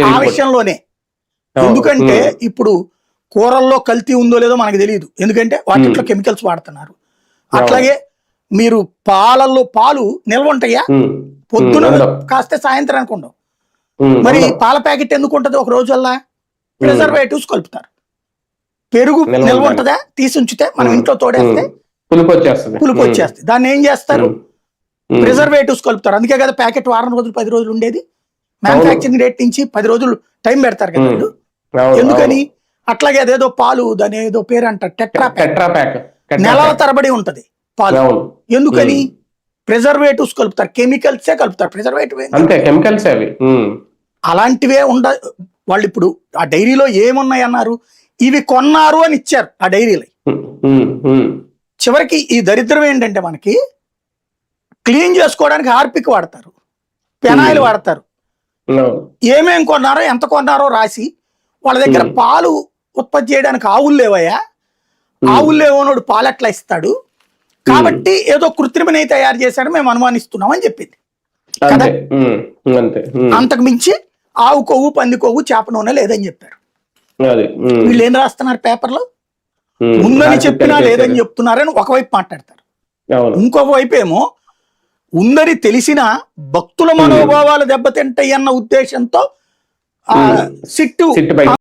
ఆ విషయంలోనే. ఎందుకంటే ఇప్పుడు కూరల్లో కల్తీ ఉందో లేదో మనకు తెలియదు, ఎందుకంటే వాటిలో కెమికల్స్ వాడుతున్నారు. అట్లాగే మీరు పాలు నిల్వ ఉంటాయా? పొద్దున కాస్తే సాయంత్రానికి ఉండవు. మరి పాల ప్యాకెట్ ఎందుకు ఉంటది ఒక రోజుల్లా? ప్రిజర్వేటివ్స్ కలుపుతారు. పెరుగు నిల్వ ఉంటుందా? తీసి ఉంచితే మనం ఇంట్లో తోడేస్తే పులుపు వచ్చేస్తుంది. దాన్ని ఏం చేస్తారు? ప్రిజర్వేటివ్స్ కలుపుతారు. అందుకే కదా ప్యాకెట్ వారం రోజులు 10 రోజులు ఉండేది. మ్యానుఫ్యాక్చరింగ్ డేట్ నుంచి 10 రోజులు టైం పెడతారు కదా వాళ్ళు. ఎందుకని? అట్లాగే అదేదో పాలు, దాని ఏదో పేరు అంటారు, టెట్రా ప్యాక్, నెలల తరబడి ఉంటది పాలు. ఎందుకని? ప్రిజర్వేటివ్స్ కలుపుతారు, కెమికల్సే కలుపుతారు. కెమికల్స్ అవి అలాంటివే వాళ్ళు ఇప్పుడు ఆ డైరీలో ఏమున్నాయి అన్నారు, ఇవి కొన్నారు అని ఇచ్చారు ఆ డైరీలో. చివరికి ఈ దరిద్రం ఏంటంటే మనకి క్లీన్ చేసుకోవడానికి హార్పిక్ వాడతారు, పెనాయిల్ వాడతారు. ఏమేం కొన్నారో ఎంత కొన్నారో రాసి వాళ్ళ దగ్గర పాలు ఉత్పత్తి చేయడానికి ఆవులు లేవయ్యా, ఆవులు లేవనోడు పాలు ఎట్లా ఇస్తాడు? కాబట్టి ఏదో కృత్రిమ నెయ్యి తయారు చేశాడు మేము అనుమానిస్తున్నాం అని చెప్పింది కదా. అంతకు మించి ఆవు కొవ్వు, పంది కొవ్వు, చేప నూనె లేదని చెప్పారు. వీళ్ళు ఏం రాస్తున్నారు పేపర్లో? ఉందని చెప్పినా లేదని చెప్తున్నారని ఒకవైపు మాట్లాడతారు. ఇంకొక వైపు ఏమో ఉందని తెలిసిన భక్తుల మనోభావాలు దెబ్బతింటాయి అన్న ఉద్దేశంతో సిట్టు